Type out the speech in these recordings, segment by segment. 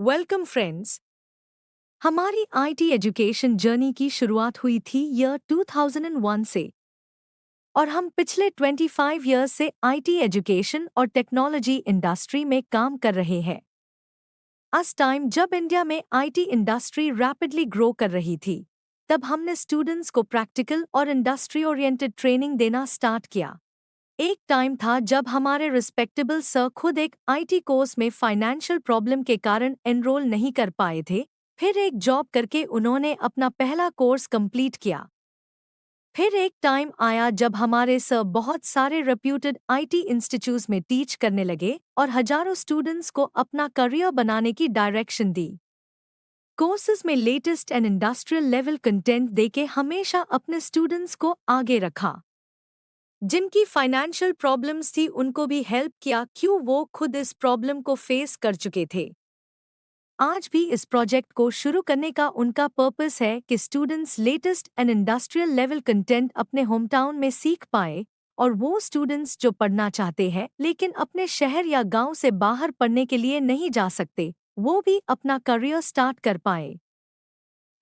Welcome friends. हमारी IT education journey की शुरुआत हुई थी ईयर 2001 से और हम पिछले 25 इयर्स से आईटी एजुकेशन और टेक्नोलॉजी इंडस्ट्री में काम कर रहे हैं। उस टाइम जब इंडिया में आईटी इंडस्ट्री रैपिडली ग्रो कर रही थी, तब हमने स्टूडेंट्स को प्रैक्टिकल और इंडस्ट्री ओरिएंटेड ट्रेनिंग देना स्टार्ट किया। एक टाइम था जब हमारे रिस्पेक्टेबल सर खुद एक आईटी कोर्स में फाइनेंशियल प्रॉब्लम के कारण एनरोल नहीं कर पाए थे। फिर एक जॉब करके उन्होंने अपना पहला कोर्स कंप्लीट किया। फिर एक टाइम आया जब हमारे सर बहुत सारे रेप्यूटेड आईटी इंस्टीट्यूट्स में टीच करने लगे और हजारों स्टूडेंट्स को अपना करियर बनाने की डायरेक्शन दी। कोर्सेज में latest and industrial level content देके हमेशा अपने स्टूडेंट्स को आगे रखा। जिनकी फाइनेंशियल प्रॉब्लम्स थी उनको भी हेल्प किया, क्यों वो खुद इस प्रॉब्लम को फेस कर चुके थे। आज भी इस प्रोजेक्ट को शुरू करने का उनका पर्पस है कि students latest and industrial level content अपने होम टाउन में सीख पाए और वो स्टूडेंट्स जो पढ़ना चाहते हैं लेकिन अपने शहर या गांव से बाहर पढ़ने के लिए नहीं जा सकते, वो भी अपना करियर स्टार्ट कर पाए।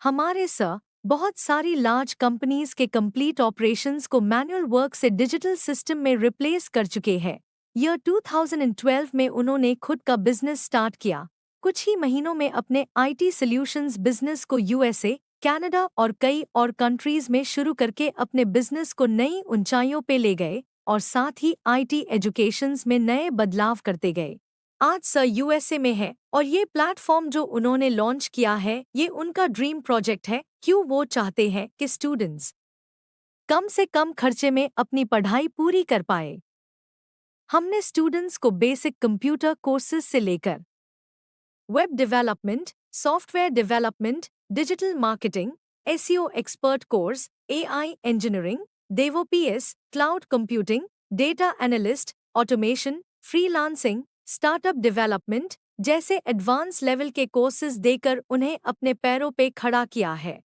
हमारे सर बहुत सारी लार्ज कंपनीज के कंप्लीट ऑपरेशंस को मैनुअल वर्क से डिजिटल सिस्टम में रिप्लेस कर चुके हैं। ईयर 2012 में उन्होंने खुद का बिजनेस स्टार्ट किया। कुछ ही महीनों में अपने आईटी सॉल्यूशंस बिजनेस को यूएसए, कनाडा और कई और कंट्रीज में शुरू करके अपने बिजनेस को नई ऊंचाइयों पे ले गए और साथ ही आईटी एजुकेशंस में नए बदलाव करते गए। आज सर यूएसए में है और ये प्लेटफॉर्म जो उन्होंने लॉन्च किया है ये उनका ड्रीम प्रोजेक्ट है, क्यों वो चाहते हैं कि स्टूडेंट्स कम से कम खर्चे में अपनी पढ़ाई पूरी कर पाए। हमने स्टूडेंट्स को बेसिक कंप्यूटर कोर्सेज से लेकर web development, software development, digital marketing, SEO expert course, AI engineering, DevOps, cloud computing, data analyst, automation, freelancing, startup development जैसे एडवांस लेवल के कोर्सेज देकर उन्हें अपने पैरों पे खड़ा किया है।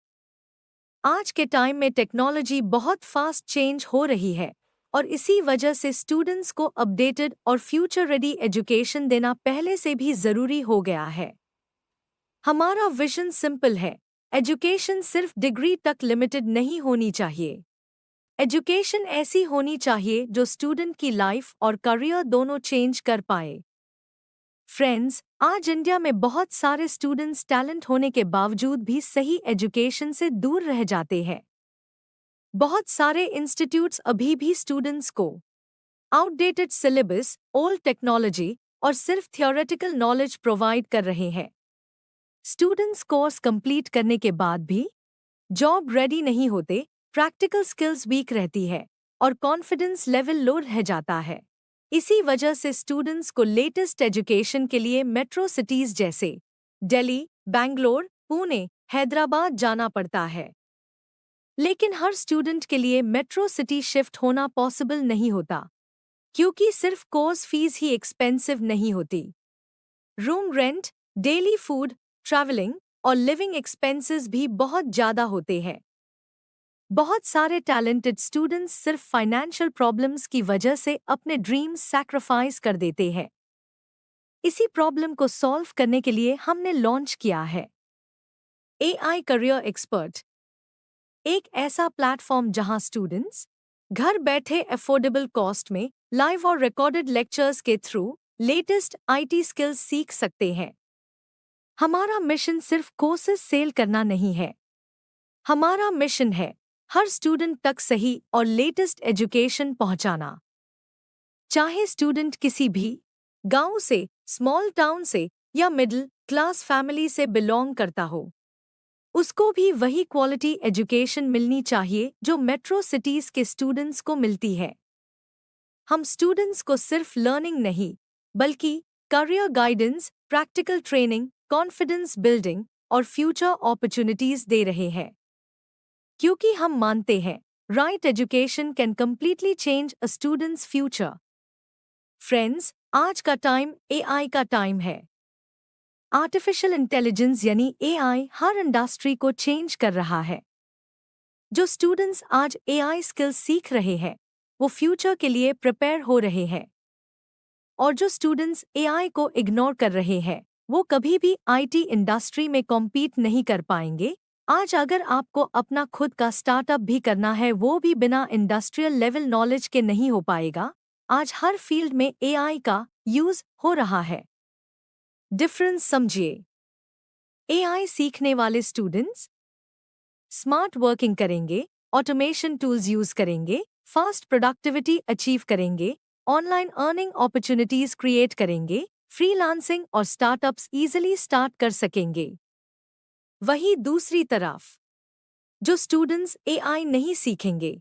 आज के टाइम में टेक्नोलॉजी बहुत फास्ट चेंज हो रही है और इसी वजह से स्टूडेंट्स को अपडेटेड और फ्यूचर रेडी एजुकेशन देना पहले से भी जरूरी हो गया है। हमारा विजन सिंपल है, एजुकेशन सिर्फ डिग्री तक लिमिटेड नहीं होनी चाहिए। एजुकेशन ऐसी होनी चाहिए जो स्टूडेंट की लाइफ और करियर दोनों चेंज कर पाए। फ्रेंड्स, आज इंडिया में बहुत सारे स्टूडेंट्स टैलेंट होने के बावजूद भी सही एजुकेशन से दूर रह जाते हैं। बहुत सारे इंस्टीट्यूट्स अभी भी स्टूडेंट्स को आउटडेटेड सिलेबस, ओल्ड टेक्नोलॉजी और सिर्फ थियोरेटिकल नॉलेज प्रोवाइड कर रहे हैं। स्टूडेंट्स कोर्स कंप्लीट करने के बाद भी जॉब रेडी नहीं होते, प्रैक्टिकल स्किल्स वीक रहती है और कॉन्फिडेंस लेवल लो रह जाता है। इसी वजह से स्टूडेंट्स को लेटेस्ट एजुकेशन के लिए मेट्रो सिटीज जैसे दिल्ली, बेंगलोर, पुणे, हैदराबाद जाना पड़ता है। लेकिन हर स्टूडेंट के लिए मेट्रो सिटी शिफ्ट होना पॉसिबल नहीं होता, क्योंकि सिर्फ कोर्स फीस ही एक्सपेंसिव नहीं होती। Room rent, daily food, travelling और लिविंग एक्सपेंसेस भी बहुत ज़्यादा होते हैं। बहुत सारे टैलेंटेड स्टूडेंट्स सिर्फ फाइनेंशियल प्रॉब्लम्स की वजह से अपने ड्रीम्स सैक्रिफाइस कर देते हैं। इसी प्रॉब्लम को सॉल्व करने के लिए हमने लॉन्च किया है एआई करियर एक्सपर्ट, एक ऐसा प्लेटफॉर्म जहां स्टूडेंट्स घर बैठे अफोर्डेबल कॉस्ट में लाइव और रिकॉर्डेड लेक्चर्स के थ्रू लेटेस्ट आईटी स्किल्स सीख सकते हैं। हमारा मिशन सिर्फ कोर्सेज सेल करना नहीं है, हमारा मिशन है हर स्टूडेंट तक सही और लेटेस्ट एजुकेशन पहुंचाना। चाहे स्टूडेंट किसी भी गांव से, स्मॉल टाउन से या मिडिल क्लास फैमिली से बिलोंग करता हो, उसको भी वही क्वालिटी एजुकेशन मिलनी चाहिए जो मेट्रो सिटीज के स्टूडेंट्स को मिलती है। हम स्टूडेंट्स को सिर्फ लर्निंग नहीं, बल्कि career guidance, practical training, confidence building और फ्यूचर अपॉर्चुनिटीज दे रहे हैं, क्योंकि हम मानते हैं right education can completely change a students future. Friends, आज का टाइम एआई का टाइम है। आर्टिफिशियल इंटेलिजेंस यानी एआई हर इंडस्ट्री को चेंज कर रहा है। जो स्टूडेंट्स आज एआई स्किल्स सीख रहे हैं, वो फ्यूचर के लिए प्रिपेयर हो रहे हैं, और जो स्टूडेंट्स एआई को इग्नोर कर रहे हैं, वो कभी भी आईटी इंडस्ट्री में कॉम्पीट नहीं कर पाएंगे। आज अगर आपको अपना खुद का स्टार्टअप भी करना है, वो भी बिना इंडस्ट्रियल लेवल नॉलेज के नहीं हो पाएगा। आज हर फील्ड में एआई का यूज हो रहा है। डिफरेंस समझिए। एआई सीखने वाले स्टूडेंट्स स्मार्ट वर्किंग करेंगे, ऑटोमेशन टूल्स यूज करेंगे, फास्ट प्रोडक्टिविटी अचीव करेंगे, ऑनलाइन अर्निंग अपॉर्चुनिटीज क्रिएट करेंगे, फ्रीलांसिंग और स्टार्टअप्स इजीली स्टार्ट कर सकेंगे। वहीं दूसरी तरफ जो स्टूडेंट्स एआई नहीं सीखेंगे,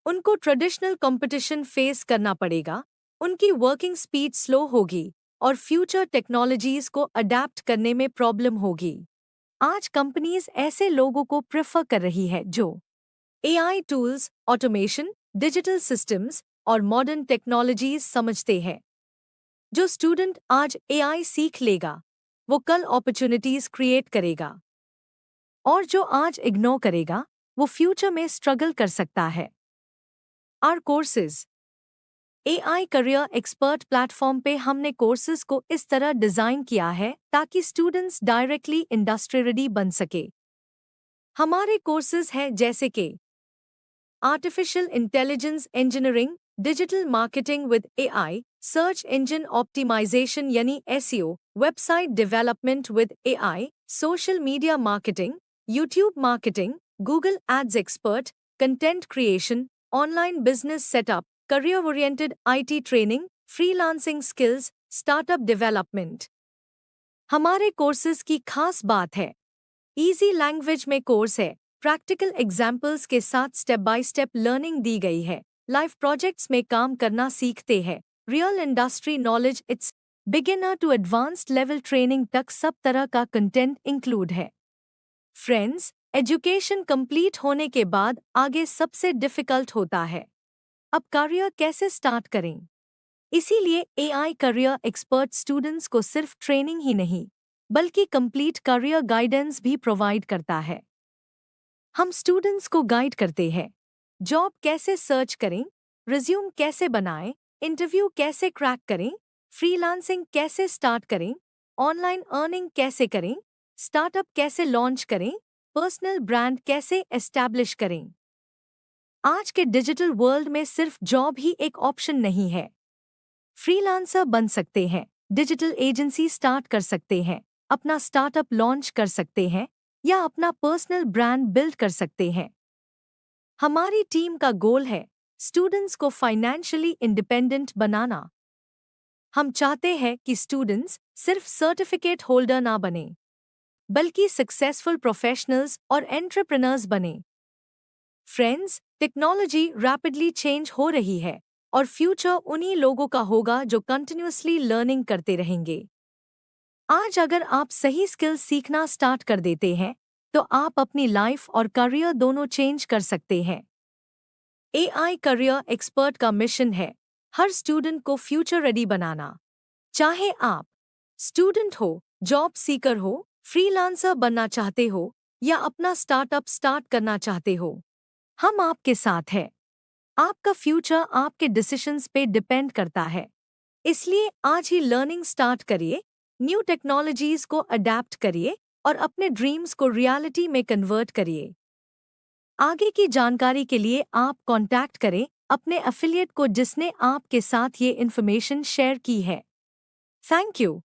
उनको ट्रेडिशनल कंपटीशन फेस करना पड़ेगा, उनकी वर्किंग स्पीड स्लो होगी और फ्यूचर टेक्नोलॉजीज को अडेप्ट करने में प्रॉब्लम होगी। आज कंपनीज ऐसे लोगों को प्रेफर कर रही है जो AI tools, automation, digital systems और मॉडर्न टेक्नोलॉजीज समझते हैं। जो स्टूडेंट आज एआई सीख लेगा, वो कल अपॉर्चुनिटीज क्रिएट करेगा, और जो आज इग्नोर करेगा, वो फ्यूचर में स्ट्रगल कर सकता है। आर courses AI career expert platform पे हमने कोर्सेज को इस तरह डिजाइन किया है ताकि स्टूडेंट्स डायरेक्टली इंडस्ट्री रेडी बन सके। हमारे कोर्सेज हैं जैसे कि artificial intelligence engineering, digital marketing with AI, search engine optimization यानी SEO, website development with AI, social media marketing, YouTube marketing, Google ads expert, content creation, online business setup, career oriented IT training, freelancing skills, startup development. हमारे courses की खास बात है, easy language में course है, practical examples के साथ step by step learning दी गई है, लाइव प्रोजेक्ट्स में काम करना सीखते हैं, real industry knowledge, it's beginner to advanced level training तक सब तरह का कंटेंट इंक्लूड है। फ्रेंड्स, एजुकेशन कंप्लीट होने के बाद आगे सबसे डिफिकल्ट होता है, अब करियर कैसे स्टार्ट करें। इसीलिए एआई करियर एक्सपर्ट स्टूडेंट्स को सिर्फ ट्रेनिंग ही नहीं बल्कि कंप्लीट करियर गाइडेंस भी प्रोवाइड करता है। हम स्टूडेंट्स को गाइड करते हैं, जॉब कैसे सर्च करें, रिज्यूम कैसे बनाएं, इंटरव्यू कैसे क्रैक करें, फ्रीलांसिंग कैसे स्टार्ट करें, ऑनलाइन अर्निंग कैसे करें, स्टार्टअप कैसे लॉन्च करें, पर्सनल ब्रांड कैसे एस्टैब्लिश करें। आज के डिजिटल वर्ल्ड में सिर्फ जॉब ही एक ऑप्शन नहीं है। फ्रीलांसर बन सकते हैं, डिजिटल एजेंसी स्टार्ट कर सकते हैं, अपना स्टार्टअप लॉन्च कर सकते हैं या अपना पर्सनल ब्रांड बिल्ड कर सकते हैं। हमारी टीम का गोल है स्टूडेंट्स को फाइनेंशियली इंडिपेंडेंट बनाना। हम चाहते हैं कि स्टूडेंट्स सिर्फ सर्टिफिकेट होल्डर ना बने बल्कि सक्सेसफुल प्रोफेशनल्स और एंटरप्रेन्योर्स बने। फ्रेंड्स, टेक्नोलॉजी रैपिडली चेंज हो रही है और फ्यूचर उन्हीं लोगों का होगा जो कंटिन्यूअसली लर्निंग करते रहेंगे। आज अगर आप सही स्किल्स सीखना स्टार्ट कर देते हैं तो आप अपनी लाइफ और करियर दोनों चेंज कर सकते हैं। एआई करियर एक्सपर्ट का मिशन है हर स्टूडेंट को फ्यूचर रेडी बनाना। चाहे आप स्टूडेंट हो, जॉब सीकर हो, फ्रीलांसर बनना चाहते हो या अपना स्टार्टअप स्टार्ट करना चाहते हो, हम आपके साथ हैं। आपका फ्यूचर आपके डिसीजंस पे डिपेंड करता है। इसलिए आज ही लर्निंग स्टार्ट करिए, न्यू टेक्नोलॉजीज को अडेप्ट करिए और अपने ड्रीम्स को रियलिटी में कन्वर्ट करिए। आगे की जानकारी के लिए आप कांटेक्ट करें अपने एफिलिएट को जिसने आपके साथ ये इन्फॉर्मेशन शेयर की है। Thank you.